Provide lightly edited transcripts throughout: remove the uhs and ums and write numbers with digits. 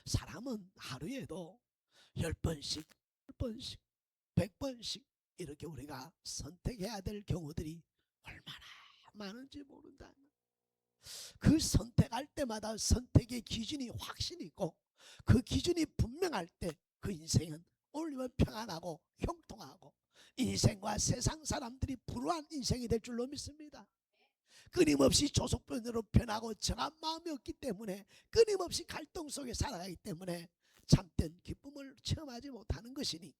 사람은 하루에도 10번씩, 10번씩, 100번씩 이렇게 우리가 선택해야 될 경우들이 얼마나 많은지 모른다. 그 선택할 때마다 선택의 기준이 확신이 있고 그 기준이 분명할 때 그 인생은 올리면 평안하고 형통하고 인생과 세상 사람들이 불우한 인생이 될 줄로 믿습니다. 끊임없이 조속변으로 변하고 정한 마음이 없기 때문에 끊임없이 갈등 속에 살아가기 때문에 참된 기쁨을 체험하지 못하는 것이니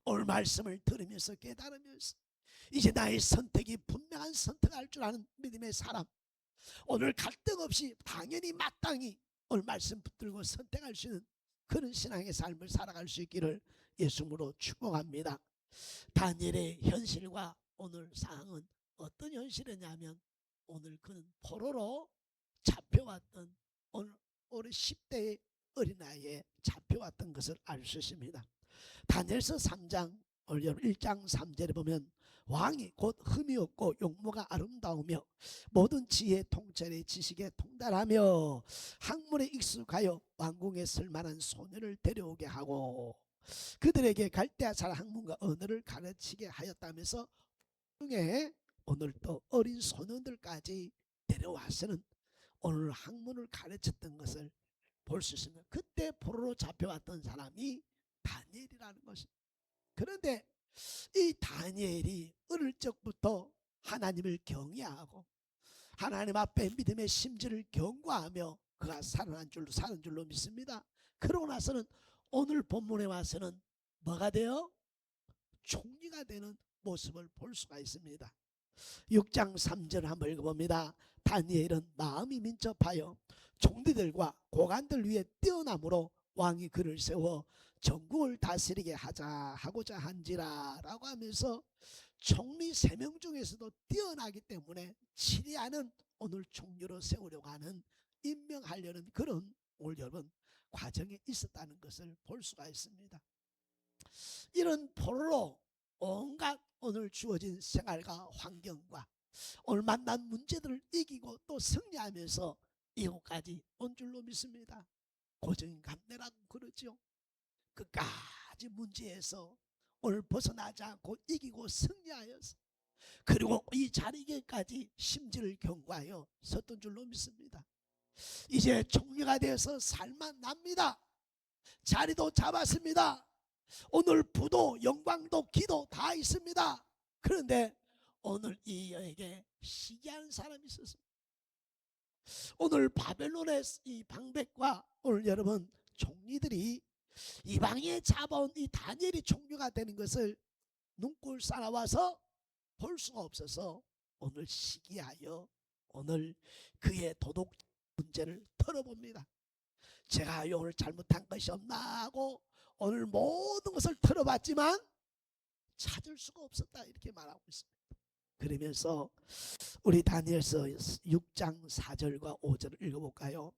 오늘 말씀을 들으면서 깨달으면서 이제 나의 선택이 분명한 선택할 줄 아는 믿음의 사람, 오늘 갈등 없이 당연히 마땅히 오늘 말씀 붙들고 선택할 수 있는 그런 신앙의 삶을 살아갈 수 있기를 예수님으로 축복합니다. 다니엘의 현실과 오늘 상황은 어떤 현실이냐면 오늘 그는 포로로 잡혀왔던 올해 10대의 어린아이에 잡혀왔던 것을 알 수 있습니다. 다니엘서 3장 1장 3절에 보면 왕이 곧 흠이 없고 용모가 아름다우며 모든 지혜 통찰의 지식에 통달하며 학문에 익숙하여 왕궁에 쓸만한 소녀를 데려오게 하고 그들에게 갈대아 잘 학문과 언어를 가르치게 하였다면서 중에 오늘 또 어린 소년들까지 데려와서는 오늘 학문을 가르쳤던 것을 볼 수 있습니다. 그때 포로로 잡혀왔던 사람이 다니엘이라는 것입니다. 그런데 이 다니엘이 어릴 적부터 하나님을 경외하고 하나님 앞에 믿음의 심지를 경고하며 그가 살아난 줄로 사는 줄로 믿습니다. 그러고 나서는 오늘 본문에 와서는 뭐가 돼요? 총리가 되는 모습을 볼 수가 있습니다. 6장 3절 한번 읽어봅니다. 다니엘은 마음이 민첩하여 총리들과 고관들 위에 뛰어남으로 왕이 그를 세워 전국을 다스리게 하고자 한지라 라고 하면서 총리 3명 중에서도 뛰어나기 때문에 시리아는 오늘 총리로 세우려고 하는 임명하려는 그런 오늘 여러분 과정에 있었다는 것을 볼 수가 있습니다. 이런 포로로 온갖 오늘 주어진 생활과 환경과 오늘 만난 문제들을 이기고 또 승리하면서 이곳까지 온 줄로 믿습니다. 고정인 감내라고 그러죠. 끝까지 문제에서 오늘 벗어나지 않고 이기고 승리하여서 그리고 이 자리에까지 심지를 경고하여 섰던 줄로 믿습니다. 이제 총리가 되어서 살만 납니다. 자리도 잡았습니다. 오늘 부도 영광도 기도 다 있습니다. 그런데 오늘 이에게 시기하는 사람이 있었습니다. 오늘 바벨론의 이 방백과 오늘 여러분 총리들이 이방에 잡아온 이 다니엘이 총리가 되는 것을 눈꼴 쌓아와서 볼 수가 없어서 오늘 시기하여 오늘 그의 도덕 문제를 털어봅니다. 제가 오늘 잘못한 것이 없나 하고 오늘 모든 것을 털어봤지만 찾을 수가 없었다 이렇게 말하고 있습니다. 그러면서 우리 다니엘서 6장 4절과 5절을 읽어볼까요?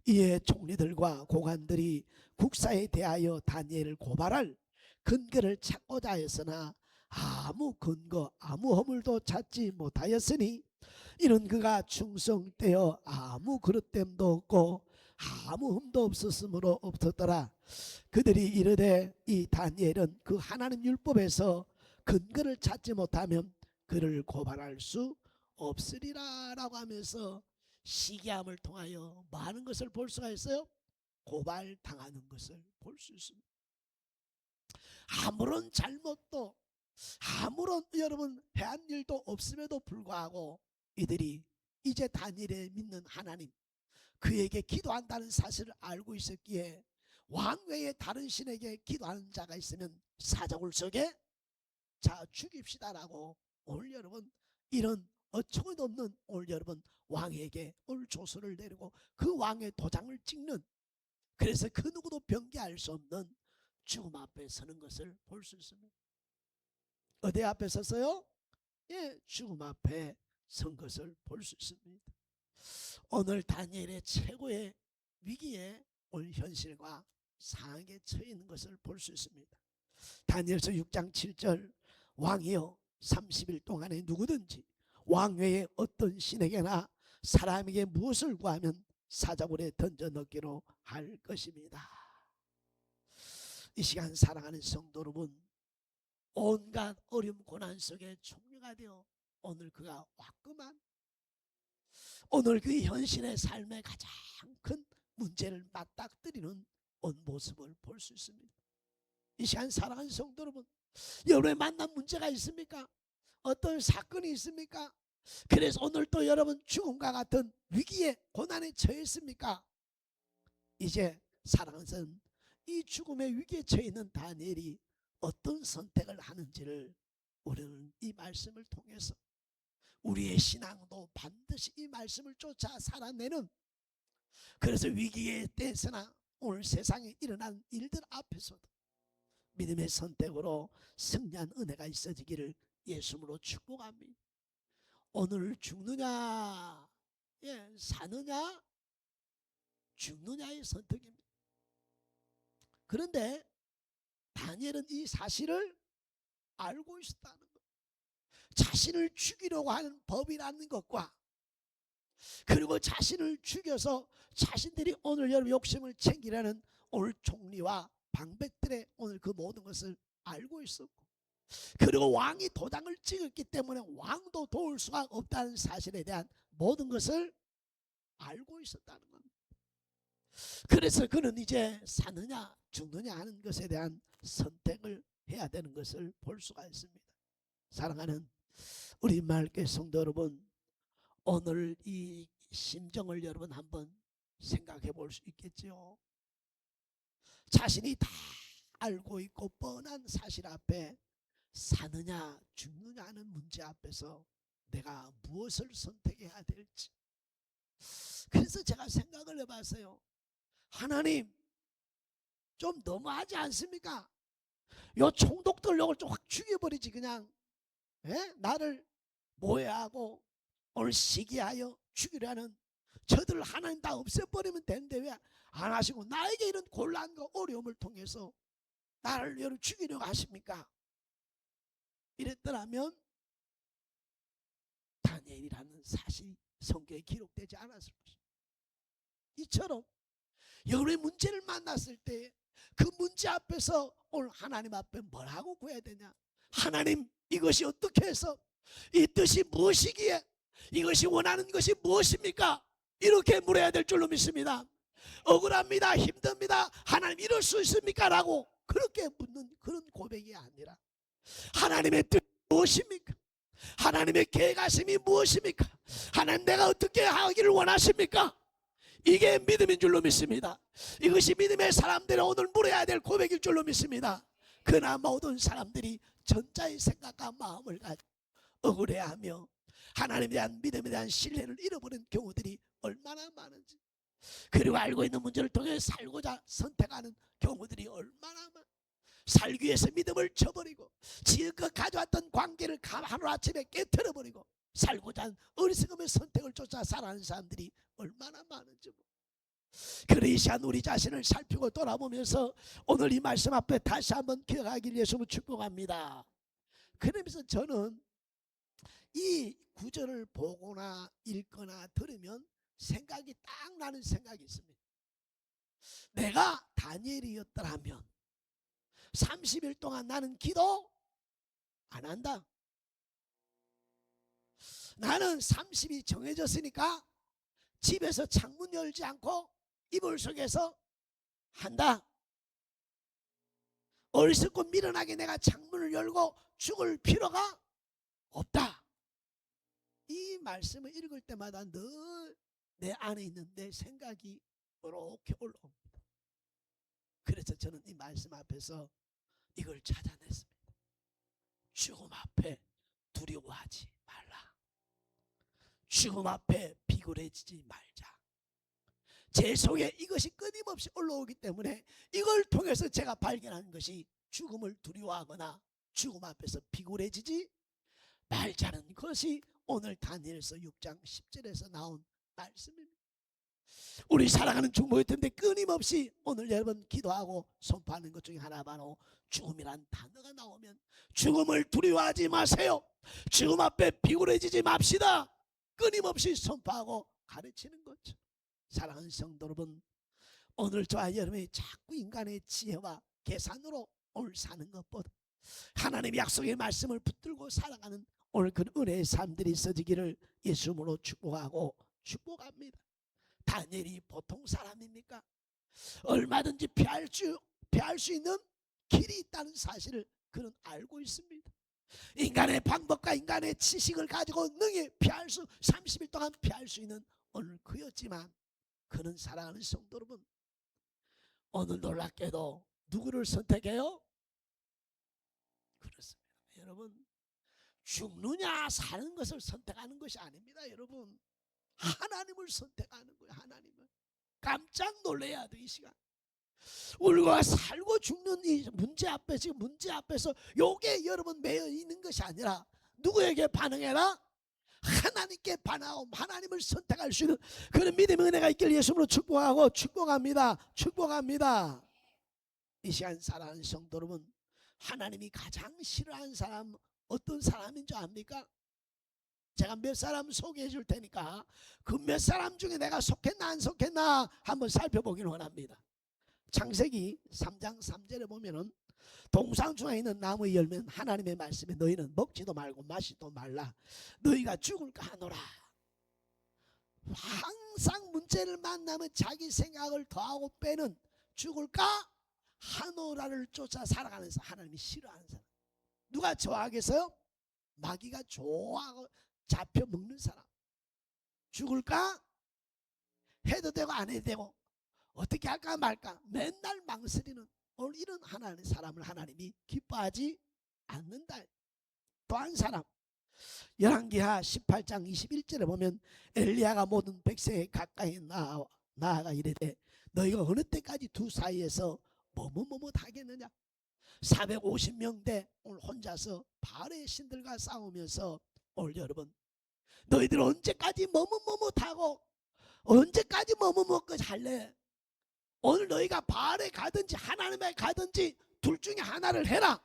이에 총리들과 고관들이 국사에 대하여 다니엘을 고발할 근거를 찾고자 했으나 아무 근거 아무 허물도 찾지 못하였으니 이는 그가 충성되어 아무 그릇됨도 없고 아무 흠도 없었으므로 없었더라. 그들이 이르되 이 다니엘은 그 하나님 율법에서 근거를 찾지 못하면 그를 고발할 수 없으리라 라고 하면서 시기함을 통하여 많은 것을 볼 수가 있어요. 고발당하는 것을 볼 수 있습니다. 아무런 잘못도 아무런 여러분 해한 일도 없음에도 불구하고 이들이 이제 다니엘의 믿는 하나님 그에게 기도한다는 사실을 알고 있었기에 왕 외에 다른 신에게 기도하는 자가 있으면 사자굴 속에 자 죽입시다라고 오늘 여러분 이런 어처구니도 없는 오늘 여러분 왕에게 오늘 조서를 내리고 그 왕의 도장을 찍는 그래서 그 누구도 변개할 수 없는 죽음 앞에 서는 것을 볼 수 있습니다. 어디 앞에 섰어요? 예, 죽음 앞에 선 것을 볼 수 있습니다. 오늘 다니엘의 최고의 위기에 오늘 현실과 상황에 처해 있는 것을 볼 수 있습니다. 다니엘서 6장 7절 왕이여 30일 동안에 누구든지 왕 외에 어떤 신에게나 사람에게 무엇을 구하면 사자굴에 던져 넣기로 할 것입니다. 이 시간 사랑하는 성도 여러분, 온갖 어려움 고난 속에 총리가 되어 오늘 그가 왔구만. 오늘 그 현실의 삶의 가장 큰 문제를 맞닥뜨리는 온 모습을 볼 수 있습니다. 이 시간 사랑하는 성도 여러분, 여러분의 만난 문제가 있습니까? 어떤 사건이 있습니까? 그래서 오늘 또 여러분 죽음과 같은 위기에 고난에 처했습니까? 이제 사랑하는 성, 이 죽음의 위기에 처해 있는 다니엘이 어떤 선택을 하는지를 우리는 이 말씀을 통해서 우리의 신앙도 반드시 이 말씀을 쫓아 살아내는, 그래서 위기의 때에서나 오늘 세상에 일어난 일들 앞에서도 믿음의 선택으로 승리한 은혜가 있어지기를 예수님으로 축복합니다. 오늘 죽느냐 사느냐 죽느냐의 선택입니다. 그런데 다니엘은 이 사실을 알고 있었다는 것, 자신을 죽이려고 하는 법이라는 것과 그리고 자신을 죽여서 자신들이 오늘 여러분 욕심을 챙기려는 오늘 총리와 방백들의 오늘 그 모든 것을 알고 있었고, 그리고 왕이 도장을 찍었기 때문에 왕도 도울 수가 없다는 사실에 대한 모든 것을 알고 있었다는 겁니다. 그래서 그는 이제 사느냐 죽느냐 하는 것에 대한 선택을 해야 되는 것을 볼 수가 있습니다. 사랑하는 우리 마을교회 성도 여러분, 오늘 이 심정을 여러분 한번 생각해 볼 수 있겠죠. 자신이 다 알고 있고 뻔한 사실 앞에 사느냐 죽느냐 하는 문제 앞에서 내가 무엇을 선택해야 될지. 그래서 제가 생각을 해봤어요. 하나님, 좀 너무하지 않습니까? 요 총독들 요걸 좀 확 죽여버리지 그냥. 나를 모해하고 오늘 시기하여 죽이려는 저들을 하나님 다 없애버리면 되는데 왜 안 하시고 나에게 이런 곤란과 어려움을 통해서 나를 여러분 죽이려고 하십니까? 이랬더라면 다니엘이라는 사실이 성경에 기록되지 않았을 것입니다. 이처럼 여러분의 문제를 만났을 때 그 문제 앞에서 오늘 하나님 앞에 뭐라고 구해야 되냐? 하나님, 이것이 어떻게 해서 이 뜻이 무엇이기에 이것이 원하는 것이 무엇입니까? 이렇게 물어야 될 줄로 믿습니다. 억울합니다, 힘듭니다, 하나님 이럴 수 있습니까? 라고 그렇게 묻는 그런 고백이 아니라 하나님의 뜻이 무엇입니까? 하나님의 계획하심이 무엇입니까? 하나님, 내가 어떻게 하기를 원하십니까? 이게 믿음인 줄로 믿습니다. 이것이 믿음의 사람들이 오늘 물어야 될 고백일 줄로 믿습니다. 그러나 모든 사람들이 전자의 생각과 마음을 가지고 억울해하며 하나님에 대한 믿음에 대한 신뢰를 잃어버린 경우들이 얼마나 많은지, 그리고 알고 있는 문제를 통해 살고자 선택하는 경우들이 얼마나 많은지, 살기 위해서 믿음을 저버리고 지금껏 가져왔던 관계를 하루아침에 깨트려버리고 살고자 하는 어리석음의 선택을 쫓아 살아가는 사람들이 얼마나 많은지. 그래 이 시간 우리 자신을 살피고 돌아보면서 오늘 이 말씀 앞에 다시 한번 기억하기를 예수님을 축복합니다. 그러면서 저는 이 구절을 보거나 읽거나 들으면 생각이 딱 나는 생각이 있습니다. 내가 다니엘이었더라면 30일 동안 나는 기도 안 한다. 나는 30이 정해졌으니까 집에서 창문 열지 않고 이불 속에서 한다. 어리석고 미련하게 내가 창문을 열고 죽을 필요가 없다. 이 말씀을 읽을 때마다 늘 내 안에 있는 내 생각이 이렇게 올라옵니다. 그래서 저는 이 말씀 앞에서 이걸 찾아냈습니다. 죽음 앞에 두려워하지 말라. 죽음 앞에 비굴해지지 말자. 제 속에 이것이 끊임없이 올라오기 때문에 이걸 통해서 제가 발견한 것이 죽음을 두려워하거나 죽음 앞에서 비굴해지지 말자는 것이 오늘 다니엘서 6장 10절에서 나온 말씀입니다. 우리 사랑하는 중보일 텐데 끊임없이 오늘 여러분 기도하고 선포하는 것 중에 하나 바로 죽음이란 단어가 나오면 죽음을 두려워하지 마세요. 죽음 앞에 비굴해지지 맙시다. 끊임없이 선포하고 가르치는 거죠. 사랑하는 성도 여러분, 오늘 저와 여러분이 자꾸 인간의 지혜와 계산으로 오늘 사는 것보다 하나님의 약속의 말씀을 붙들고 살아가는 오늘 그 은혜의 삶들이 있어지기를 예수님으로 축복하고 축복합니다. 다니엘이 보통 사람입니까? 얼마든지 피할 수 있는 길이 있다는 사실을 그는 알고 있습니다. 인간의 방법과 인간의 지식을 가지고 능히 30일 동안 피할 수 있는 오늘 그였지만, 그는 사랑하는 성도 여러분, 오늘 놀랍게도 누구를 선택해요? 그렇습니다. 여러분, 죽느냐 사는 것을 선택하는 것이 아닙니다. 여러분, 하나님을 선택하는 거예요. 하나님을. 깜짝 놀라야 돼. 이 시간 우리가 살고 죽는 이 문제 앞에, 지금 문제 앞에서 요게 여러분 매여 있는 것이 아니라 누구에게 반응해라? 하나님께 반하고 하나님을 선택할 수 있는 그런 믿음의 은혜가 있길 예수님으로 축복하고 축복합니다. 축복합니다. 이 시간 사랑하는 성도 여러분, 하나님이 가장 싫어하는 사람 어떤 사람인 줄 압니까? 제가 몇 사람 소개해 줄 테니까 그 몇 사람 중에 내가 속했나 안 속했나 한번 살펴보기를 원합니다. 창세기 3장 3절에 보면은 동상중에 있는 나무의 열매는 하나님의 말씀에 너희는 먹지도 말고 마시도 말라. 너희가 죽을까 하노라. 항상 문제를 만나면 자기 생각을 더하고 빼는 죽을까 하노라를 쫓아 살아가는 사람, 하나님이 싫어하는 사람. 누가 좋아하겠어요? 마귀가 좋아하고 잡혀 먹는 사람. 죽을까? 해도 되고 안 해도 되고 어떻게 할까 말까 맨날 망설이는 오늘 이런 하나님의 사람을 하나님이 기뻐하지 않는다. 또 한 사람, 열왕기하 18장 21절에 보면 엘리야가 모든 백성에 가까이 나아가 이르되 너희가 어느 때까지 두 사이에서 머뭇머뭇 하겠느냐. 450명대 오늘 혼자서 바알의 신들과 싸우면서 오늘 여러분, 너희들 언제까지 머뭇머뭇하고 언제까지 머뭇머뭇 할래? 오늘 너희가 바알에 가든지 하나님에 가든지 둘 중에 하나를 해라.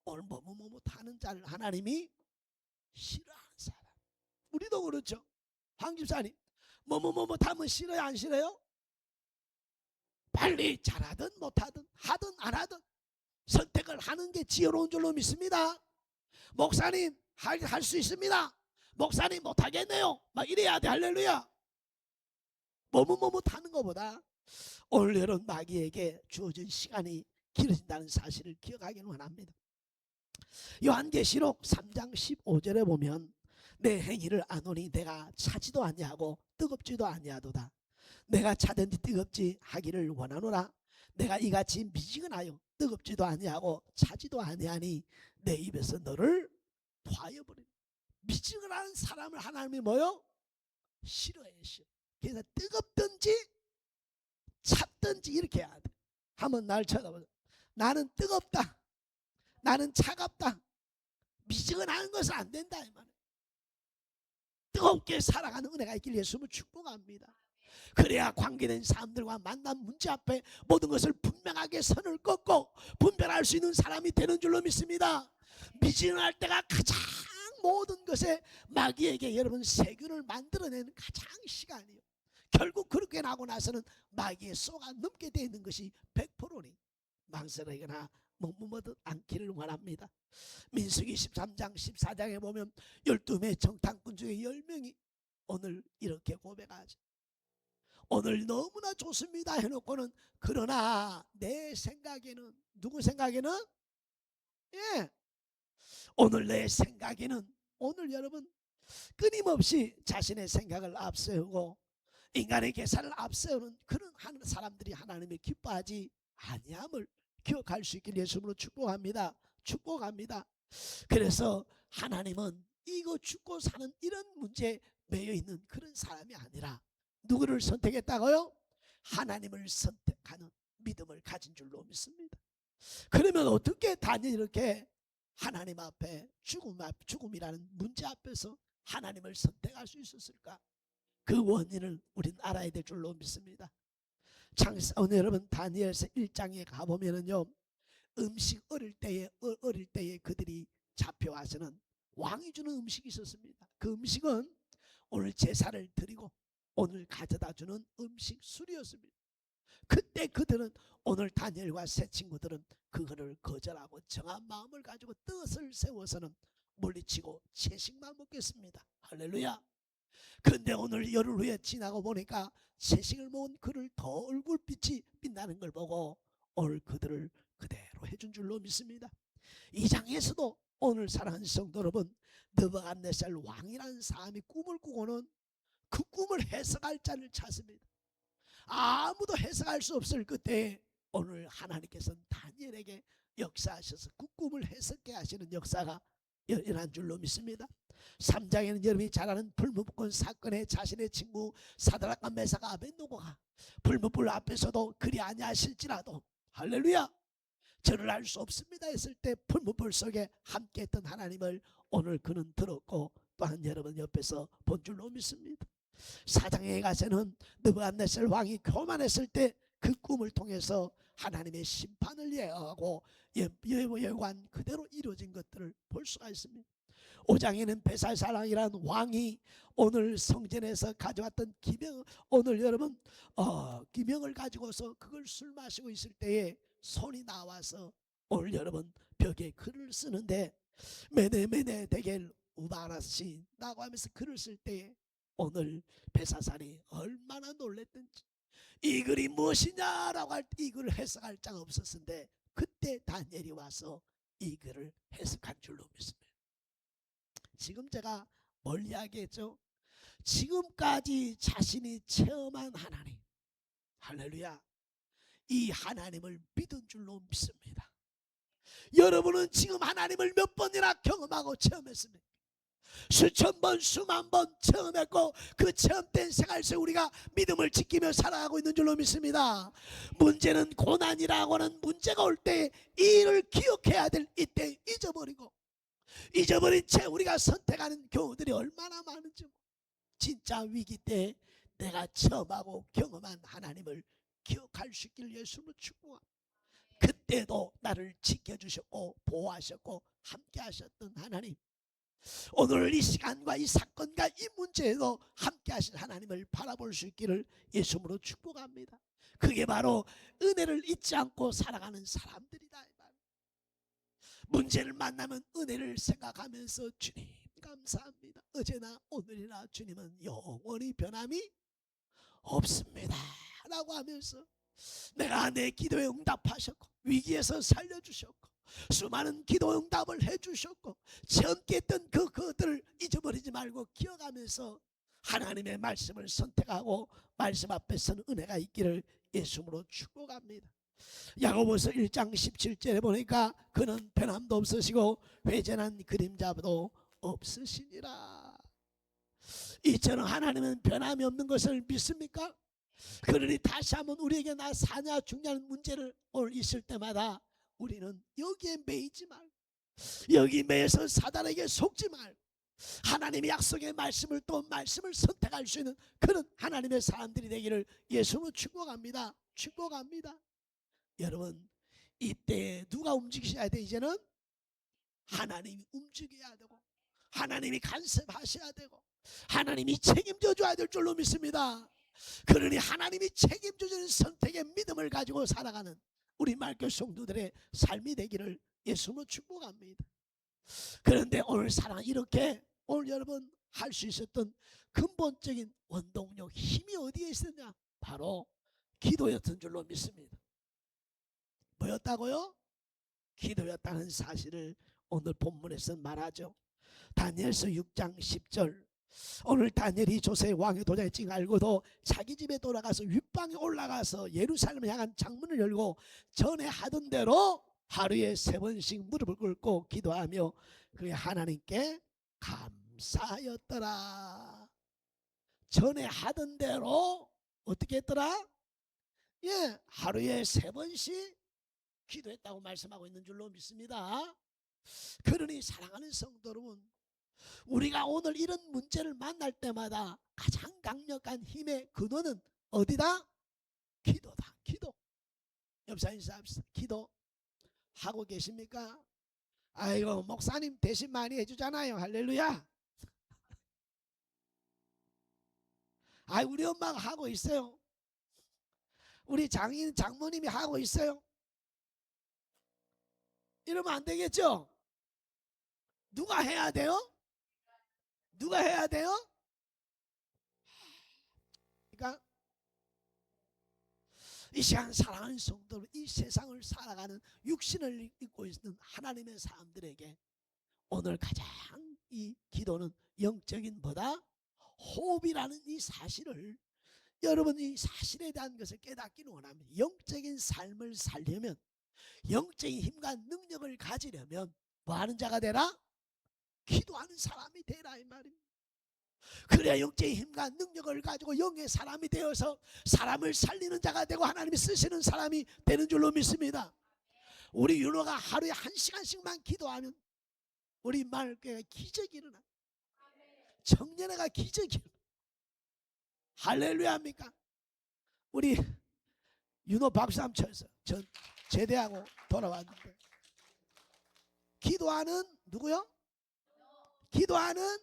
오늘 머뭇머뭇하는 자를 하나님이 싫어하는 사람. 우리도 그렇죠. 황 집사님, 머뭇머뭇하면 싫어요 안 싫어요? 빨리 잘하든 못하든 하든 안 하든 선택을 하는 게 지혜로운 줄로 믿습니다. 목사님 할 수 있습니다. 목사님 못하겠네요. 막 이래야 돼. 할렐루야. 머뭇머뭇하는 것보다 오늘 여러분 마귀에게 주어진 시간이 길어진다는 사실을 기억하기를 원합니다. 요한계시록 3장 15절에 보면 내 행위를 아노니 내가 차지도 아니하고 뜨겁지도 아니하도다. 내가 차든지 뜨겁지 하기를 원하노라. 내가 이같이 미지근하여 뜨겁지도 아니하고 차지도 아니하니 내 입에서 너를 토하여버리니. 미지근한 사람을 하나님이 뭐요? 싫어해. 싫어. 그래서 뜨겁든지 찼든지 이렇게 해야 돼. 한번 날 쳐다보자. 나는 뜨겁다. 나는 차갑다. 미지근한 것은 안 된다 이 말이에요. 뜨겁게 살아가는 은혜가 있길 예수님을 축복합니다. 그래야 관계된 사람들과 만난 문제 앞에 모든 것을 분명하게 선을 긋고 분별할 수 있는 사람이 되는 줄로 믿습니다. 미진할 때가 가장 모든 것에 마귀에게 여러분 세균을 만들어내는 가장 시간이에요. 결국 그렇게 나고 나서는 마귀에 쏘가 넘게 되어 있는 것이 100%니 망설이거나 머뭇머뭇 않기를 원합니다. 민수기 13장 14장에 보면 12명의 정탐꾼 중에 10명이 오늘 이렇게 고백하죠. 오늘 너무나 좋습니다 해놓고는 그러나 내 생각에는, 누구 생각에는? 예, 오늘 내 생각에는, 오늘 여러분 끊임없이 자신의 생각을 앞세우고 인간의 계산을 앞세우는 그런 사람들이 하나님이 기뻐하지 아니함을 기억할 수 있길 예수님으로 축복합니다. 축복합니다. 그래서 하나님은 이거 죽고 사는 이런 문제에 매여 있는 그런 사람이 아니라 누구를 선택했다고요? 하나님을 선택하는 믿음을 가진 줄로 믿습니다. 그러면 어떻게 다니엘이 이렇게 하나님 앞에 죽음이라는 문제 앞에서 하나님을 선택할 수 있었을까? 그 원인을 우리는 알아야 될 줄로 믿습니다. 오늘 여러분 다니엘서 1장에 가보면은요, 음식 어릴 때에 그들이 잡혀와서는 왕이 주는 음식이 있었습니다. 그 음식은 오늘 제사를 드리고 오늘 가져다주는 음식 술이었습니다. 그때 그들은 오늘 다니엘과 세 친구들은 그거를 거절하고 정한 마음을 가지고 뜻을 세워서는 물리치고 채식만 먹겠습니다. 할렐루야. 근데 오늘 열흘 후에 지나고 보니까 채식을 먹은 그를 더 얼굴빛이 빛나는 걸 보고 오늘 그들을 그대로 해준 줄로 믿습니다. 이 장에서도 오늘 사랑하는 성도 여러분, 느부갓네살 왕이라는 사람이 꿈을 꾸고는 그 꿈을 해석할 자를 찾습니다. 아무도 해석할 수 없을 그때 오늘 하나님께서는 다니엘에게 역사하셔서 그 꿈을 해석해 하시는 역사가 일어난 줄로 믿습니다. 3장에는 여러분이 잘 아는 불무불 사건에 자신의 친구 사드락과 메사가 아벤노고가 불무불 앞에서도 그리 아니하실지라도 할렐루야 저를 알 수 없습니다 했을 때 불무불 속에 함께했던 하나님을 오늘 그는 들었고 또한 여러분 옆에서 본 줄로 믿습니다. 4장에 가서는 느부갓네살 왕이 교만했을 때 그 꿈을 통해서 하나님의 심판을 예언하고 예고한 그대로 이루어진 것들을 볼 수가 있습니다. 5장에는 베살살왕이라는 왕이 오늘 성전에서 가져왔던 기명, 오늘 여러분 기명을 가지고서 그걸 술 마시고 있을 때에 손이 나와서 오늘 여러분 벽에 글을 쓰는데 메네메네 데겔 우바라시라고 하면서 글을 쓸 때에 오늘 베사살이 얼마나 놀랬던지 이 글이 무엇이냐라고 할 때 이 글을 해석할 자가 없었는데 그때 다니엘이 와서 이 글을 해석한 줄로 믿습니다. 지금 제가 뭘 이야기했죠? 지금까지 자신이 체험한 하나님, 할렐루야, 이 하나님을 믿은 줄로 믿습니다. 여러분은 지금 하나님을 몇 번이나 경험하고 체험했습니까? 수천 번 수만 번 체험했고 그 체험된 생활 속 우리가 믿음을 지키며 살아가고 있는 줄로 믿습니다. 문제는 고난이라고는 문제가 올 때 이 일을 기억해야 될 이때 잊어버리고 잊어버린 채 우리가 선택하는 경우들이 얼마나 많은지 진짜 위기 때 내가 체험하고 경험한 하나님을 기억할 수 있길 예수로 축복합니다. 그때도 나를 지켜주셨고 보호하셨고 함께 하셨던 하나님, 오늘 이 시간과 이 사건과 이 문제에도 함께 하신 하나님을 바라볼 수 있기를 예수로 축복합니다. 그게 바로 은혜를 잊지 않고 살아가는 사람들이다. 문제를 만나면 은혜를 생각하면서 주님 감사합니다. 어제나 오늘이나 주님은 영원히 변함이 없습니다 라고 하면서 내가 내 기도에 응답하셨고 위기에서 살려주셨고 수많은 기도 응답을 해주셨고 젊게 했던 그것들을 잊어버리지 말고 기억하면서 하나님의 말씀을 선택하고 말씀 앞에 서는 은혜가 있기를 예수로 축복합니다. 야고보서 1장 17절에 보니까 그는 변함도 없으시고 회전한 그림자도 없으시니라. 이처럼 하나님은 변함이 없는 것을 믿습니까? 그러니 다시 한번 우리에게 나 사냐 죽냐는 문제를 오늘 있을 때마다 우리는 여기에 매이지 말고 여기 매여서 사단에게 속지 말고 하나님의 약속의 말씀을 또 말씀을 선택할 수 있는 그런 하나님의 사람들이 되기를 예수로 축복합니다. 축복합니다. 여러분 이때 누가 움직이셔야 돼? 이제는 하나님이 움직여야 되고 하나님이 간섭하셔야 되고 하나님이 책임져 줘야 될 줄로 믿습니다. 그러니 하나님이 책임져주는 선택의 믿음을 가지고 살아가는 우리 말교 성도들의 삶이 되기를 예수로 축복합니다. 그런데 오늘 사랑 이렇게 오늘 여러분 할 수 있었던 근본적인 원동력 힘이 어디에 있었냐? 바로 기도였던 줄로 믿습니다. 뭐였다고요? 기도였다는 사실을 오늘 본문에서 말하죠. 다니엘서 6장 10절 오늘 다니엘이 조세 왕의 도장에 찍어 알고도 자기 집에 돌아가서 윗방에 올라가서 예루살렘을 향한 창문을 열고 전에 하던 대로 하루에 3번씩 무릎을 꿇고 기도하며 그의 하나님께 감사하였더라. 전에 하던 대로 어떻게 했더라? 예, 하루에 3번씩 기도했다고 말씀하고 있는 줄로 믿습니다. 그러니 사랑하는 성도 여러분, 우리가 오늘 이런 문제를 만날 때마다 가장 강력한 힘의 근원은 어디다? 기도다. 기도. 옆 사람 인사합시다. 기도 하고 계십니까? 아이고 목사님 대신 많이 해주잖아요. 할렐루야. 아, 우리 엄마가 하고 있어요. 우리 장모님이 하고 있어요. 이러면 안 되겠죠? 누가 해야 돼요? 누가 해야 돼요? 그러니까 이 시간 사랑하는 성도로 이 세상을 살아가는 육신을 입고 있는 하나님의 사람들에게 오늘 가장 이 기도는 영적인 뭐다? 호흡이라는 이 사실을, 여러분 이 사실에 대한 것을 깨닫기를 원합니다. 영적인 삶을 살려면, 영적인 힘과 능력을 가지려면 뭐 하는 자가 되라? 기도하는 사람이 되라 이 말입니다. 그래야 영적인 힘과 능력을 가지고 영의 사람이 되어서 사람을 살리는 자가 되고 하나님이 쓰시는 사람이 되는 줄로 믿습니다. 우리 윤호가 하루에 1시간씩만 기도하면 우리 마을교회가 기적이 일어나. 청년회가 기적이 일어나. 할렐루야입니까? 우리 윤호 박수 한번 쳐서 전 제대하고 돌아왔는데, 기도하는 누구요? 기도하는,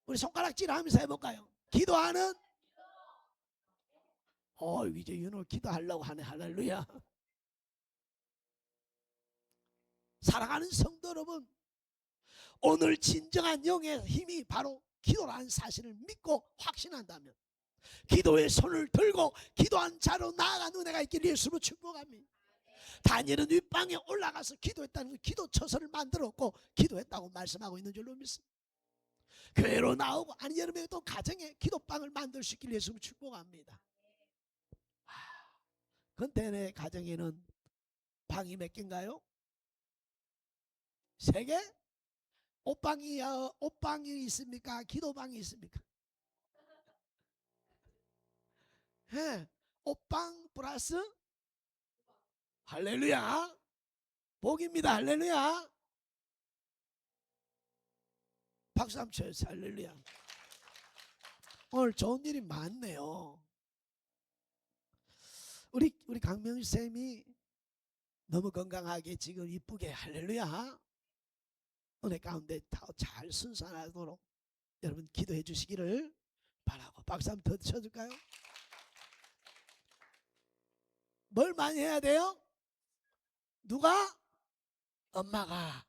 우리 손가락질 하면서 해볼까요? 기도하는, 이제 윤호 기도하려고 하네. 할렐루야. 사랑하는 성도 여러분, 오늘 진정한 영의 힘이 바로 기도라는 사실을 믿고 확신한다면 기도의 손을 들고 기도한 자로 나아간 은혜가 있기를 예수로 축복합니다. 다니엘은 윗방에 올라가서 기도했다는, 기도 처소를 만들었고 기도했다고 말씀하고 있는 줄로 믿습니다. 교회로 나오고, 아니 여러분의 또 가정에 기도방을 만들 수 있기를 예수로 축복합니다. 근데 내 가정에는 방이 몇 개인가요? 3개? 옷방이 있습니까? 기도방이 있습니까? 예, 옷방 플러스 할렐루야 복입니다. 할렐루야. 박수 한번 쳐요. 할렐루야. 오늘 좋은 일이 많네요. 우리 강명희 쌤이 너무 건강하게 지금 이쁘게 할렐루야 은혜 가운데 잘 순산하도록 여러분 기도해 주시기를 바라고, 박수 한번 더 쳐줄까요? 뭘 많이 해야 돼요? 누가? 엄마가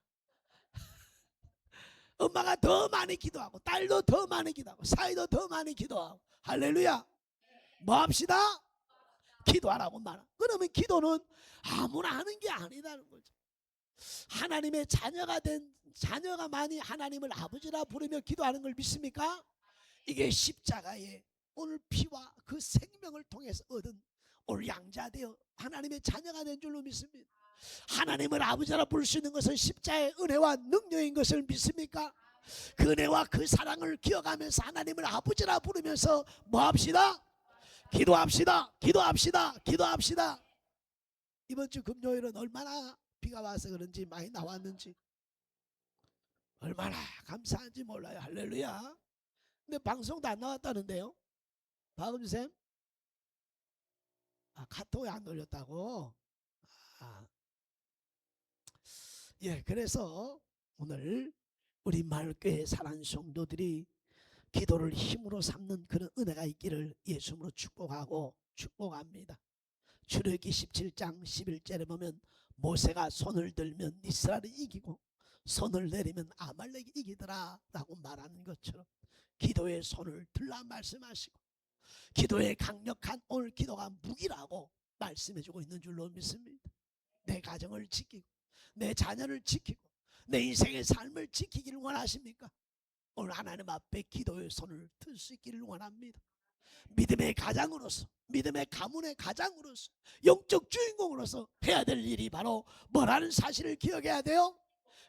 더 많이 기도하고, 딸도 더 많이 기도하고, 사이도 더 많이 기도하고. 할렐루야. 뭐 합시다? 기도하라고 말하. 그러면 기도는 아무나 하는 게 아니다는 거죠. 하나님의 자녀가 많이 하나님을 아버지라 부르며 기도하는 걸 믿습니까? 이게 십자가의 오늘 피와 그 생명을 통해서 얻은 오늘 양자되어 하나님의 자녀가 된 줄로 믿습니다. 하나님을 아버지라 부를 수 있는 것은 십자의 은혜와 능력인 것을 믿습니까? 그 은혜와 그 사랑을 기억하면서 하나님을 아버지라 부르면서 뭐 합시다? 기도합시다. 기도합시다. 기도합시다. 이번 주 금요일은 얼마나 비가 와서 그런지 많이 나왔는지 얼마나 감사한지 몰라요. 할렐루야. 근데 방송도 안 나왔다는데요. 박음쌤, 카톡에 안 올렸다고. 아, 예, 그래서 오늘 우리 마을교회 사랑하는 성도들이 기도를 힘으로 삼는 그런 은혜가 있기를 예수님으로 축복하고 축복합니다. 출애굽기 17장 11절에 보면 모세가 손을 들면 이스라엘이 이기고 손을 내리면 아말렉이 이기더라 라고 말하는 것처럼 기도의 손을 들라 말씀하시고, 기도의 강력한 오늘 기도가 무기라고 말씀해주고 있는 줄로 믿습니다. 내 가정을 지키고 내 자녀를 지키고 내 인생의 삶을 지키기를 원하십니까? 오늘 하나님 앞에 기도의 손을 들 수 있기를 원합니다. 믿음의 가장으로서, 믿음의 가문의 가장으로서, 영적 주인공으로서 해야 될 일이 바로 뭐라는 사실을 기억해야 돼요?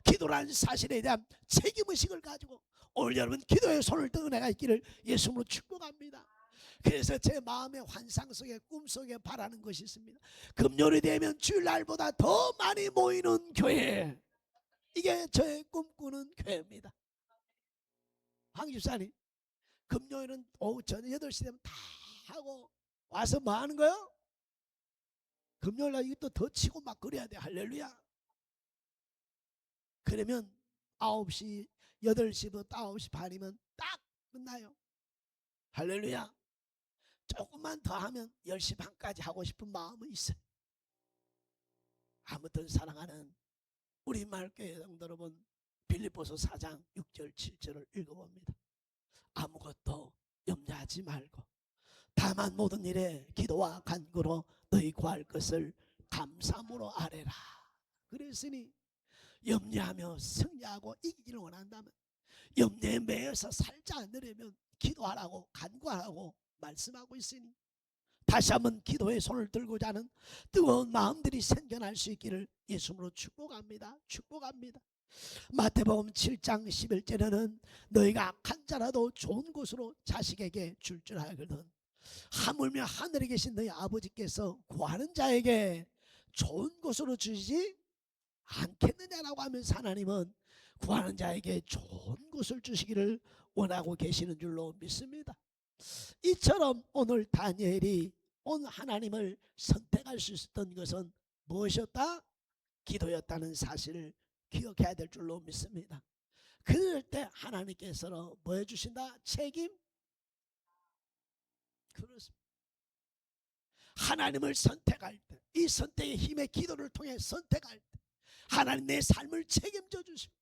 기도라는 사실에 대한 책임의식을 가지고 오늘 여러분 기도의 손을 든 은혜가 있기를 예수님으로 축복합니다. 그래서 제 마음의 환상 속에, 꿈 속에 바라는 것이 있습니다. 금요일이 되면 주일날보다 더 많이 모이는 교회, 이게 저의 꿈꾸는 교회입니다. 황 집사님, 금요일은 오후 저녁 8시 되면 다 하고 와서 뭐 하는 거요? 금요일날 이것도 더 치고 막 그래야 돼. 할렐루야. 그러면 9시 8시부터 9시 반이면 딱 끝나요. 할렐루야. 조금만 더 하면 10시 반까지 하고 싶은 마음은 있어요. 아무튼 사랑하는 우리 마을교회 성도 여러분, 빌립보서 4장 6절 7절을 읽어봅니다. 아무것도 염려하지 말고 다만 모든 일에 기도와 간구로 너희 구할 것을 감사함으로 아뢰라. 그랬으니 염려하며 승리하고 이기기를 원한다면, 염려에 매여서 살지 않으려면 기도하라고 간구하라고 말씀하고 있으니, 다시 한번 기도의 손을 들고자 하는 뜨거운 마음들이 생겨날 수 있기를 예수님으로 축복합니다. 축복합니다. 마태복음 7장 11절에는 너희가 악한 자라도 좋은 곳으로 자식에게 줄 줄 알거든 하물며 하늘에 계신 너희 아버지께서 구하는 자에게 좋은 곳으로 주시지 않겠느냐라고 하면서 하나님은 구하는 자에게 좋은 곳을 주시기를 원하고 계시는 줄로 믿습니다. 이처럼 오늘 다니엘이 오늘 하나님을 선택할 수 있었던 것은 무엇이었다? 기도였다는 사실을 기억해야 될 줄로 믿습니다. 그럴 때 하나님께서는 뭐 해주신다? 책임? 그렇습니다. 하나님을 선택할 때, 이 선택의 힘의 기도를 통해 선택할 때 하나님 내 삶을 책임져 주시고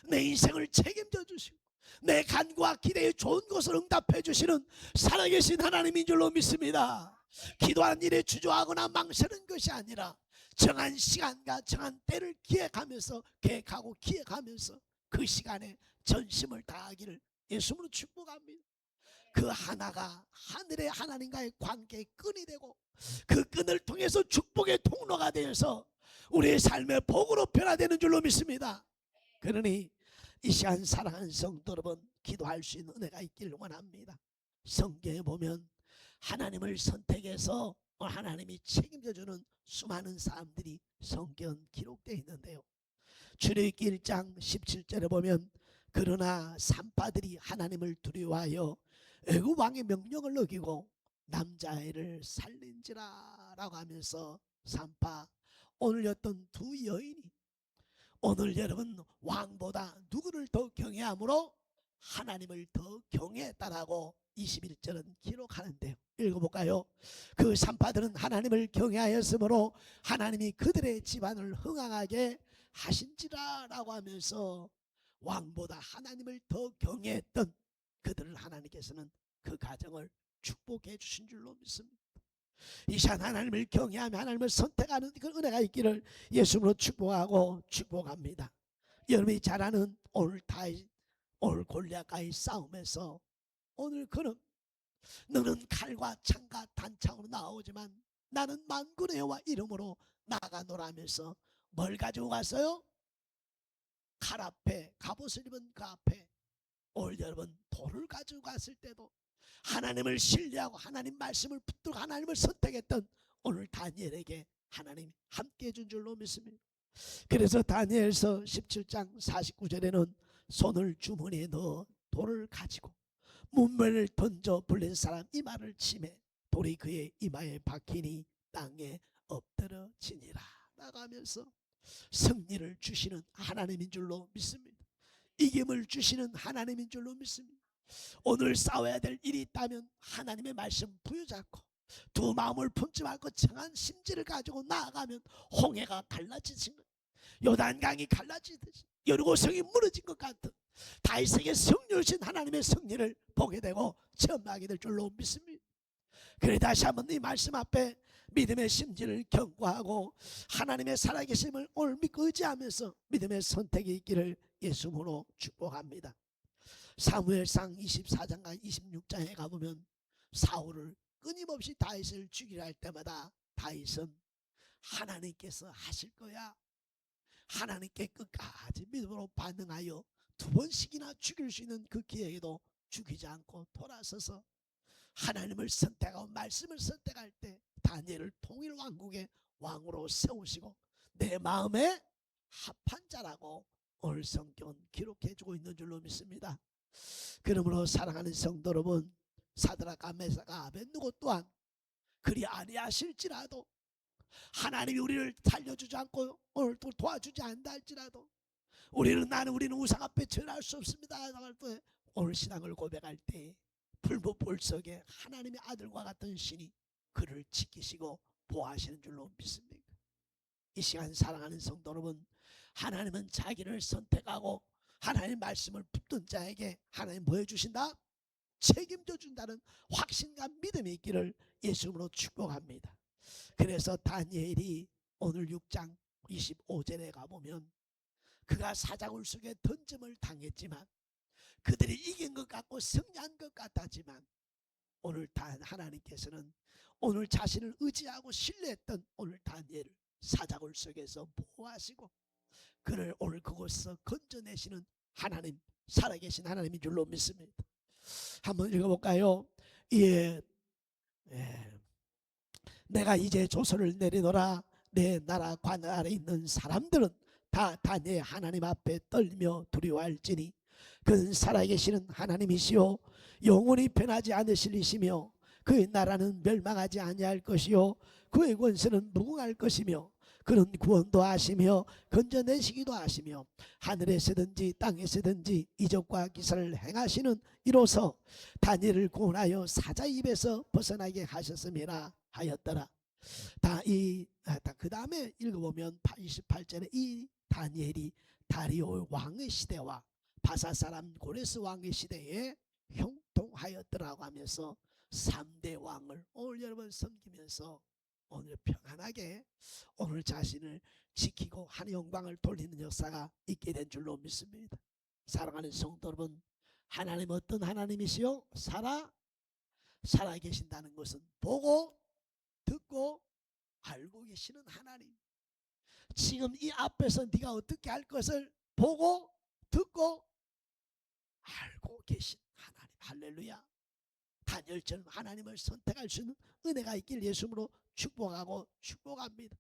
내 인생을 책임져 주시고 내 간구와 기대에 좋은 것을 응답해 주시는 살아계신 하나님인 줄로 믿습니다. 기도하는 일에 주저하거나 망설이는 것이 아니라 정한 시간과 정한 때를 기획하면서 계획하고 기획하면서 그 시간에 전심을 다하기를 예수님으로 축복합니다. 그 하나가 하늘의 하나님과의 관계의 끈이 되고 그 끈을 통해서 축복의 통로가 되어서 우리의 삶의 복으로 변화되는 줄로 믿습니다. 그러니 이 시간 사랑하는 성도 여러분, 기도할 수 있는 은혜가 있기를 원합니다. 성경에 보면 하나님을 선택해서 하나님이 책임져주는 수많은 사람들이 성경 기록되어 있는데요. 출애굽기 1장 17절에 보면 그러나 산파들이 하나님을 두려워하여 애굽 왕의 명령을 어기고 남자아이를 살린지라 라고 하면서 산파, 오늘 어떤 두 여인이 오늘 여러분 왕보다 누구를 더 경외함으로 하나님을 더 경외했다라고 21절은 기록하는데요. 읽어볼까요? 그 산파들은 하나님을 경외하였으므로 하나님이 그들의 집안을 흥황하게 하신지라 라고 하면서 왕보다 하나님을 더 경외했던 그들을 하나님께서는 그 가정을 축복해 주신 줄로 믿습니다. 이 시간 하나님을 경외하며 하나님을 선택하는 그 은혜가 있기를 예수님으로 축복하고 축복합니다. 여러분이 잘 아는 오늘 다윗, 오늘 골리앗과의 싸움에서 오늘 그는 너는 칼과 창과 단창으로 나오지만 나는 만군의 여호와 이름으로 나가노라면서 뭘 가지고 갔어요? 칼 앞에 갑옷을 입은 그 앞에 오늘 여러분 돌을 가지고 갔을 때도 하나님을 신뢰하고 하나님 말씀을 붙들고 하나님을 선택했던 오늘 다니엘에게 하나님이 함께 해준 줄로 믿습니다. 그래서 다니엘서 17장 49절에는 손을 주머니에 넣어 돌을 가지고 문매를 던져 불린 사람 이마를 치매 돌이 그의 이마에 박히니 땅에 엎드러지니라 나가면서 승리를 주시는 하나님인 줄로 믿습니다. 이김을 주시는 하나님인 줄로 믿습니다. 오늘 싸워야 될 일이 있다면 하나님의 말씀 부여잡고 두 마음을 품지 말고 정한 심지를 가지고 나아가면 홍해가 갈라지신 것, 요단강이 갈라지듯이 여리고성이 무너진 것 같은 다윗에게 승리하신 하나님의 승리를 보게 되고 체험하게 될 줄로 믿습니다. 그래 다시 한번 이 말씀 앞에 믿음의 심지를 경고하고 하나님의 살아계심을 오늘 믿고 의지하면서 믿음의 선택이 있기를 예수님으로 축복합니다. 사무엘상 24장과 26장에 가보면 사울을 끊임없이 다윗을 죽이려 할 때마다 다윗은 하나님께서 하실 거야, 하나님께 끝까지 믿음으로 반응하여 두 번씩이나 죽일 수 있는 그 기회에도 죽이지 않고 돌아서서 하나님을 선택하고 말씀을 선택할 때 다니엘을 통일 왕국의 왕으로 세우시고 내 마음에 합한 자라고 오늘 성경은 기록해주고 있는 줄로 믿습니다. 그러므로 사랑하는 성도 여러분, 사드락과 메사가 아벳느고 또한 그리 아니하실지라도 하나님이 우리를 살려주지 않고 오늘 또 도와주지 않는다 할지라도 우리는 우리는 우상 앞에 절할 수 없습니다 할 때 오늘 신앙을 고백할 때 불법불 속에 하나님의 아들과 같은 신이 그를 지키시고 보호하시는 줄로 믿습니다. 이 시간 사랑하는 성도 여러분, 하나님은 자기를 선택하고 하나님의 말씀을 붙든 자에게 하나님 뭐 해주신다? 책임져 준다는 확신과 믿음이 있기를 예수님으로 축복합니다. 그래서 다니엘이 오늘 6장 25절에 가보면 그가 사자굴 속에 던짐을 당했지만 그들이 이긴 것 같고 승리한 것 같았지만 오늘 하나님께서는 오늘 자신을 의지하고 신뢰했던 오늘 다니엘을 사자굴 속에서 보호하시고 그를 오늘 그곳에서 건져내시는 하나님, 살아계신 하나님인 줄로 믿습니다. 한번 읽어볼까요? 예, 내가 이제 조서를 내리노라. 내 나라 관 아래 있는 사람들은 다 내 하나님 앞에 떨며 두려워할지니 그는 살아계시는 하나님이시요 영원히 변하지 않으실 이시며 그의 나라는 멸망하지 아니할 것이요 그의 권세는 무궁할 것이며 그는 구원도 하시며 건져내시기도 하시며 하늘에서든지 땅에서든지 이적과 기사를 행하시는 이로써 다니엘을 구원하여 사자 입에서 벗어나게 하셨음이라 하였더라. 그 다음에 읽어보면 28절에 이 다니엘이 다리오 왕의 시대와 바사 사람 고레스 왕의 시대에 형통하였더라고 하면서 3대 왕을 오늘 여러분 섬기면서 오늘 평안하게 오늘 자신을 지키고 하나님의 영광을 돌리는 역사가 있게 된 줄로 믿습니다. 사랑하는 성도 여러분, 하나님 어떤 하나님이시요? 살아계신다는 것은 보고 듣고 알고 계시는 하나님. 지금 이 앞에서 네가 어떻게 할 것을 보고 듣고 알고 계신 하나님. 할렐루야. 다니엘처럼 하나님을 선택할 수 있는 은혜가 있길 예수님으로 축복하고 축복합니다.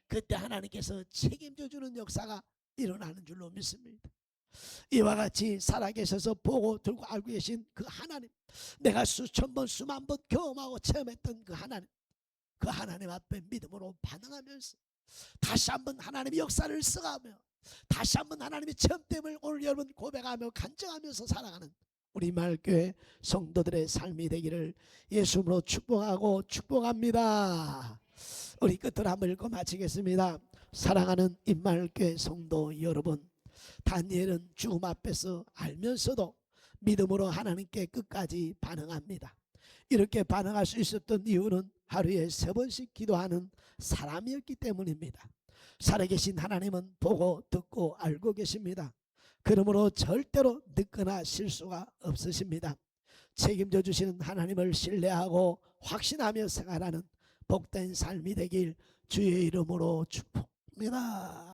그때 하나님께서 책임져 주는 역사가 일어나는 줄로 믿습니다. 이와 같이 살아계셔서 보고 들고 알고 계신 그 하나님, 내가 수천 번 수만 번 경험하고 체험했던 그 하나님 앞에 믿음으로 반응하면서 다시 한번 하나님의 역사를 써가며 다시 한번 하나님의 체험됨을 오늘 여러분 고백하며 간증하면서 살아가는 우리 마을교회 성도들의 삶이 되기를 예수님으로 축복하고 축복합니다. 우리 끝으로 한번 읽고 마치겠습니다. 사랑하는 임마을교회 성도 여러분, 다니엘은 죽음 앞에서 알면서도 믿음으로 하나님께 끝까지 반응합니다. 이렇게 반응할 수 있었던 이유는 하루에 3번씩 기도하는 사람이었기 때문입니다. 살아계신 하나님은 보고 듣고 알고 계십니다. 그러므로 절대로 늦거나 실수가 없으십니다. 책임져 주시는 하나님을 신뢰하고 확신하며 생활하는 복된 삶이 되길 주의 이름으로 축복합니다.